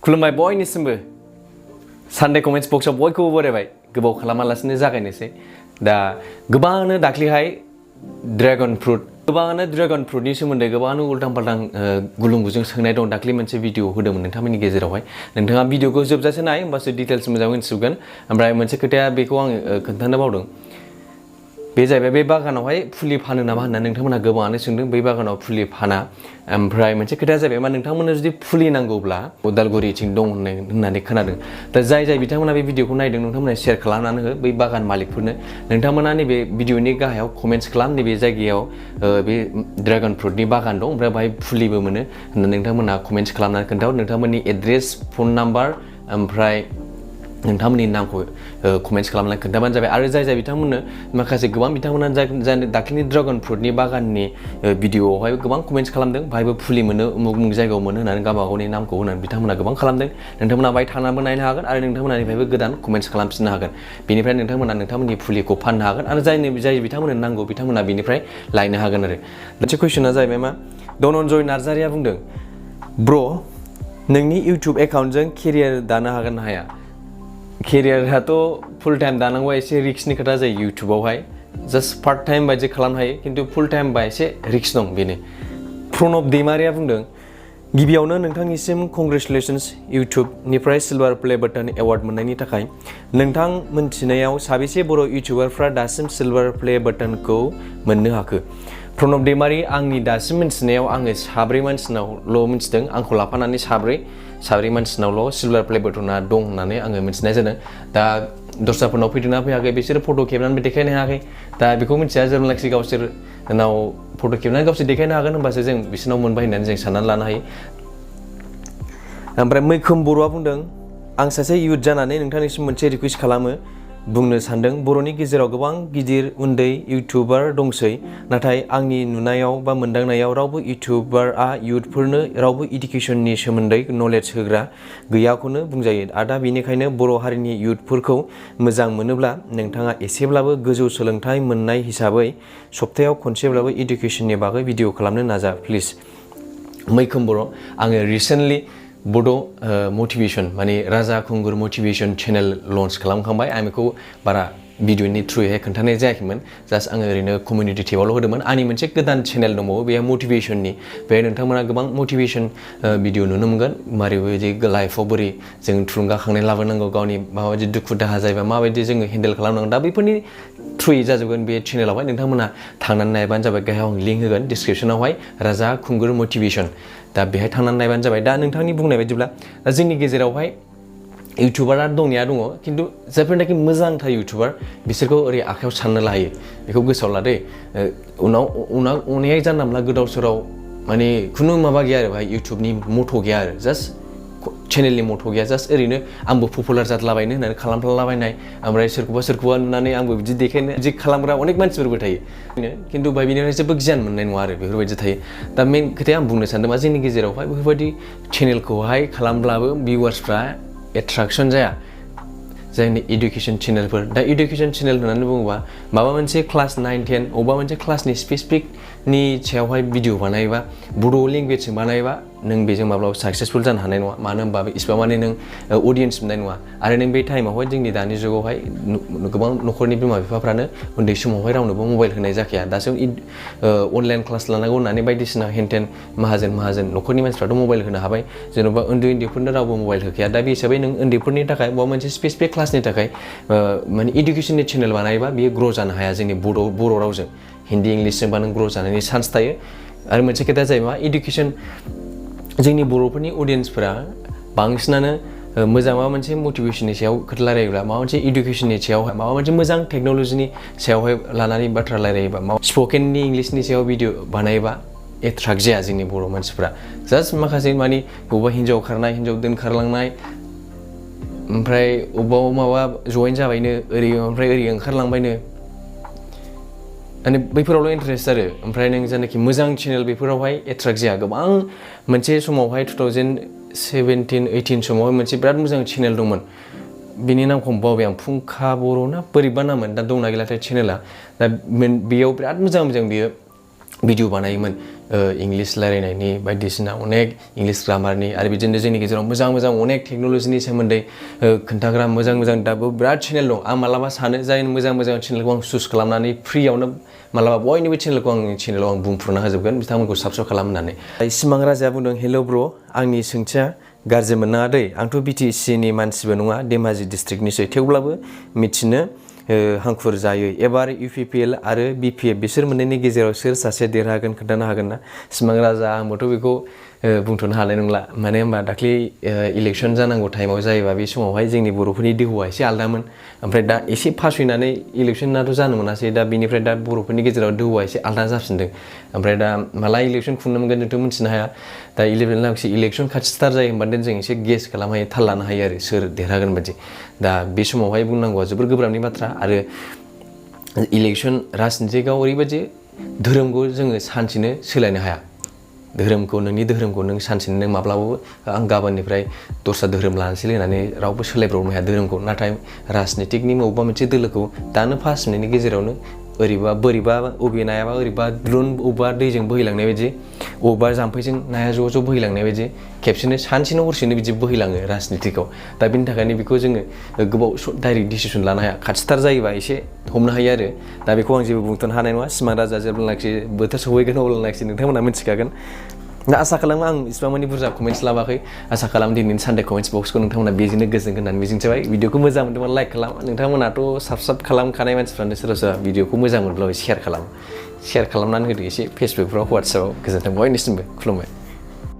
खुलुमबाय बयनिसिमबो Sunday comments बक्सआव बयखौबो बरायबाय गोबाव खालामालासिनो जागायनोसै दा गोबाङानो दाख्लैहाय ड्रेगन फ्रुटनि सोमोन्दै गोबाङानो उल्टां फाल्टां गुलुं-गुजुं सोंनाय दं दाख्लै मोनसे भिडिअ होदोंमोन नोंथांमोननि गेजेरावहाय नोंथाङा भिडिअखौ जोबजासे नाय होमबासो डिटेल्स मोजाङै मिथिजोबगोन ओमफ्राय मोनसे खोथाया बेखौ आङो खोन्थानो बावदों बे जाहैबाय बे बागानावहाय फुलि फानो नामा होनना नोंथांमोना गोबाङानो सोंदों बै बागानाव फुलि फाना ओमफ्राय मोनसे खोथाया जाहैबाय मा नोंथांमोननो जुदि फुलि नांगौब्ला उदालगुरिथिं दं होननानै खोनादों दा जाय बिथांमोना बे भिडिअखौ नायदों नोंथांमोना शेयार खालामनानै हो बै बागान मालिकफोरनो नोंथांमोना नैबे भिडिअनि गाहायाव कमेन्ट्स खालाम नैबे जायगायाव बे ड्रेगन फ्रुटनि बागान दं ओमफ्राय बाहाय फुलिबो मोनो होननानै नोंथांमोना कमेन्ट्स खालामनानै खोन्थाहर नोंथांमोननि एड्रेस फन नाम्बार ओमफ्राय नोंथांमोननि नामखौ कमेन्ट्स खालामनानै खोन्थाबानो जाबाय आरो जाय बिथांमोननो माखासे गोबां बिथांमोना दाख्लैनि ड्रेगन फ्रुटनि बागाननि भिडिअआवहाय गोबां कमेन्ट्स खालामदों बाहायबो फुलि मोनो उमुक जायगायाव मोनो होननानै गावबा गावनि नामखौ होनानै बिथांमोना गोबां खालामदों नोंथांमोना बाहाय थांनानैबो नायनो हागोन आरो नोंथांमोननिफ्रायबो गोदान कमेन्ट्स खालामफिननो हागोन बेनिफ्राय नोंथांमोना नोंथांमोननि फुलिखौ फाननो हागोन आरो जाय बिथांमोननो नांगौ बिथांमोना बेनिफ्राय लायनो हागोन आरो मोनसे कुइसना जाहैबाय मा धनन्जय नार्जारिया बुंदों ब्र नोंनि इउटुब एकाउन्टजों केरियार दानो हागोन ना हाया केरियाराथ' फुल टाइम दानांगौआ एसे रिक्सनि खोथा जायो इउटुबावहाय जास्ट पार्ट टाइम बायदि खालामनो हायो खिन्थु फुल टाइम बा एसे रिक्स दं बेनो प्रणब दैमारिया बुंदों गिबियावनो नोंथांनिसिम कंग्रेचुलेसन्स इउटुबनिफ्राय सिलभार प्ले बाटन एवार्ड मोननायनि थाखाय नोंथां मोनथिनायाव साबेसे बर' इउटुबारफ्रा दासिम सिलभार प्ले बाटनखौ मोननो हाखो प्रणब दैमारि आंनि दासिम मिथिनायाव आङो साब्रै मानसिनावल' मिथिदों आंखौ लाफानानै साब्रै मानसिनावल' सिलभार प्ले बाटना दं होननानै आङो मिथिनाय जादों दा दस्राफोरनाव फैदोंना फैयाखै बिसोरो फट' खेबनानैबो देखायनो हायाखै दा बेखौ मिथिया जेब्लानाखि गावसोरनाव फट' खेबनानै गावसोर देखायनो हागोन होनबासो जों बिसोरनाव मोनबाय होननानै जों साननानै लानो हायो ओमफ्राय मैखोम बर'आ बुंदों आं सासे इयुथ जानानै नोंथांनिसिम मोनसे रिकुवेस्ट खालामो बुंनो सानदों बर'नि गेजेराव गोबां गिदिर उन्दै इउटुबार दंसै नाथाय आंनि नुनायाव बा मोनदांनायाव रावबो इउटुबारआ इयुथफोरनो रावबो इडुकेसननि सोमोन्दै नलेज होग्रा गैयाखौनो बुंजायो दा बेनिखायनो बर' हारिनि इयुथफोरखौ मोजां मोनोब्ला नोंथाङा एसेब्लाबो गोजौ सोलोंथाइ मोननाय हिसाबै सप्तायाव खनसेब्लाबो इडुकेसननि बागै भिडिअ खालामनो नाजा प्लिज मैखोम बर' आङो रिसेन्टलि बड' मटिभेसन माने राजा खुंगुर मटिभेसन चेनेल लन्च खालामखांबाय आं बेखौ बारा भिडिअनि थ्रुयैहाय खोन्थानाय जायाखैमोन जास्ट आङो ओरैनो कमिउनिटि टेबावल' होदोंमोन आंनि मोनसे गोदान चेनेल दंबावो बेयो मटिभेसननि बेहाय नोंथांमोना गोबां मटिभेसन भिडिअ नुनो मोनगोन माबोरै लाइफआव बोरै जों थुलुंगाखांनाय लाबोनांगौ गावनि माबायदि दुखु दाहा जायोबा माबायदि जोङो हेन्डेल खालामनांगौ दा बेफोरनि थ्रुयै जाजोबगोन बे चेनेलावहाय नोंथांमोना थांनानै नायबानो जाबाय गाहायाव आं लिंक होगोन डिसक्रिपसनावहाय राजा खुंगुर मटिभेसन दा बेहाय थांनानै नायबानो जाबाय दा नोंथांनि बुंनाय बायदिब्ला जोंनि गेजेरावहाय इउटुबारा दंनाया दङ खिन्थु जायफोरनाखि मोजांथार इउटुबार बिसोरखौ ओरै आखायाव साननो लायो बेखौ गोसोआव लादो उनाव अनेक जानला मोनला गोदाव सोराव माने खुनु माबा गैया आरो बेहाय इउटुबनि मथ' गैया आरो जास्ट चेनेलनि मथ' गैया जास्ट ओरैनो आंबो पपुलार जादलाबायनो होननानै खालामलाबायनाय ओमफ्राय सोरखौबा नुनानै आंबो बिदि देखायनो बिदि खालामग्रा अनेक मानसिफोरबो थायो खिन्थु बाय बेनिफ्राय जेबो गियान मोननाय नङा आरो बेफोरबायदि थायो दा मेन खोथाया आं बुंनो सानदों मा जोंनि गेजेरावहाय बेफोरबायदि चेनेलखौहाय खालामब्लाबो भिउवार्सफ्रा एट्राकसन जाया जायनि इडुकेसन चेनेलफोर दा इडुकेसन चेनेल होननानै बुङोबा माबा मोनसे क्लास 9, 10 अबेबा मोनसे क्लासनि स्पेसिफिकनि सायावहाय भिडिअ बानायोबा बर' लेंगुवेजजों बानायोबा नों बेजों माब्लाबा साक्सेसफुल जानो हानाय नङा मानो होनबा इसिबां माने नों अडियेन्स मोननाय नङा आरो नों बे टाइमावहाय जोंनि दानि जुगावहाय गोबां न'खरनि बिमा बिफाफ्रानो उन्दै समावहाय रावनोबो मबाइल होनाय जाखाया दासो अनलाइन क्लास लानांगौ होननानै बायदिसिना हेनटेन माहाजोन न'खरनि मानसिफ्राथ' मबाइल होनो हाबाय जेन'बा उन्दैफोरनो रावबो मबाइल होखाया दा बे हिसाबै नों उन्दैफोरनि थाखाय बबेबा मोनसे स्पेसिफिक क्लासनि थाखाय माने इडुकेसननि चेनेल बानायोबा बियो ग्र' जानो हाया जोंनि बर' रावजों हिन्दी इंलिसजोंबा नों ग्र' जानायनि चान्स थायो आरो मोनसे खोथाया जाहैबाय मा इडुकेसन जोंनि बर'फोरनि अडियेन्सफोरा बांसिनानो मोजां माबा मोनसे मटिभेसननि सायाव खोथा रायलायोब्ला माबा मोनसे इडुकेसननि सायावहाय माबा मोनसे मोजां टेक्न'लजिनि सायावहाय लानानै बाथ्रा रायलायोबा स्पकेननि इंलिसनि सायाव भिडिअ बानायोबा एट्राक्ट जाया जोंनि बर' मानसिफ्रा जास्ट माखासे माने बबेबा हिन्जाव खारनाय हिन्जाव दोनखारलांनाय ओमफ्राय अबेबा माबा जइन जाबायनो ओमफ्राय ओरै ओंखारलांबायनो माने बैफोरावल' इन्टारेस्ट आरो ओमफ्राय नों जायनाखि मोजां चेनेल बेफोरावहाय एट्राक्ट जाया गोबां मोनसे समावहाय 2017-18 समावहाय मोनसे बिराद मोजां चेनेल दंमोन बिनि नामखौ बावबाय आं फुंखा बर' ना बोरैबा नाममोन दा दंना गैलाथाय चेनेला दा बेयाव बिराद मोजां बियो भिडिअ बानायोमोन इंलिश रायलायनायनि बायदिसिना अनेक इंलिश ग्रामारनि आरो बिदिनो जोंनि गेजेराव मोजां मोजां अनेक टेक्न'लजिनि सोमोन्दै खोन्थाग्रा मोजां मोजां दाबो बिराद चेनेल दं आं मालाबा सानो जाय मोजां मोजां चेनेलखौ आं चुज खालामनानै फ्रियावनो मालाबा बयनिबो चेनेलखौ आंनि चेनेलाव आं बुंफुरना होजोबगोन बिथांमोनखौ साबस्क्राइब खालाम होननानै सिमां राजाया बुंदों हेल' ब्र' आंनि सोंथिया गाज्रि मोननाङा दै आंथ' BTC नि मानसिबो नङा धेमाजि डिस्ट्रिक्टनिसो थेवब्लाबो मिथिनो हांखुर जायो एबार UPPL आरो BPF बिसोर मोननैनि गेजेराव सोर सासे देरहागोन खोन्थानो हागोन ना सिमां राजा आंबोथ' बेखौ बुंथ'नो हानाय नंला माने होनबा दाख्लै इलेक्सन जानांगौ टाइमाव जायोबा बे समावहाय जोंनि बर'फोरनि दोहौआ एसे आलदामोन ओमफ्राय दा एसे फासयनानै इलेक्सनाथ' जानो मोनासै दा बेनिफ्राय दा बर'फोरनि गेजेराव दोहौआ एसे आलदा जाफिनदों ओमफ्राय दा माला इलेक्सन खुंनो मोनगोन जोंथ' मिथिनो हाया दा इलेक्सन खाथिथार जायो होनबा जों एसे गेस खालामनो हायो थाल लानो हायो आरो सोर देरहागोन बायदि दा बे समावहाय बुंनांगौआ जोबोर गोब्राबनि बाथ्रा आरो इलेक्सन राजनितिकआव ओरैबायदि धोरोमखौ जोङो सानसेनो सोलायनो हाया धोरोमखौ नोंनि धोरोमखौ नों सानसेनो नों माब्लाबाबो आं गाबोननिफ्राय दस्रा धोरोम लानोसै होननानै रावबो सोलायब्रबनो हाया धोरोमखौ नाथाय राजनितिकनि बबेबा मोनसे दोलोखौ दानो पास मिनिटनि गेजेरावनो ओरैबा बोरैबा अबे नायाबा ओरैबा द्रुन अबेबा दैजों बोहैलांनाय बायदि अबेबा जाम्फैजों नाया ज' ज' बोहैलांनाय बायदि खेबसेनो सानसेनो हरसेनो बिदि बोहैलाङो राजनितिकआव दा बिनि थाखायनो बेखौ जोङो गोबाव डाइरेक्ट डिसिसन लानो हाया खाथिथार जायोबा एसे हमनो हायो आरो दा बेखौ आं जेबो बुंथ'नो हानाय नङा सिमां राजा जेब्लानाखि बोथोर सफैगोन अब्लानाखि नोंथांमोना मिथिखागोन दा आसा खालामो आं इसिबां मानि बुरजा कमेन्ट्स लाबाखै आसा खालामो दिनैनि सानडे कमेन्ट्स बक्सखौ नोंथांमोना बेजोंनो गोजोन होननानै मिजिंथिबाय भिडिअखौ मोजां मोनदोंबा लाइक खालाम नोंथांमोनाथ' साबस्क्राइब खालामखानाय मानसिफ्रानो सोरबा सोरबा भिडिअखौ मोजां मोनब्लाबो शेयार खालाम शेयार खालामनानै होदो एसे फेसबुकफ्राव वाट्सएपआव गोजोन्थों बयनिसिमबो खुलुमबाय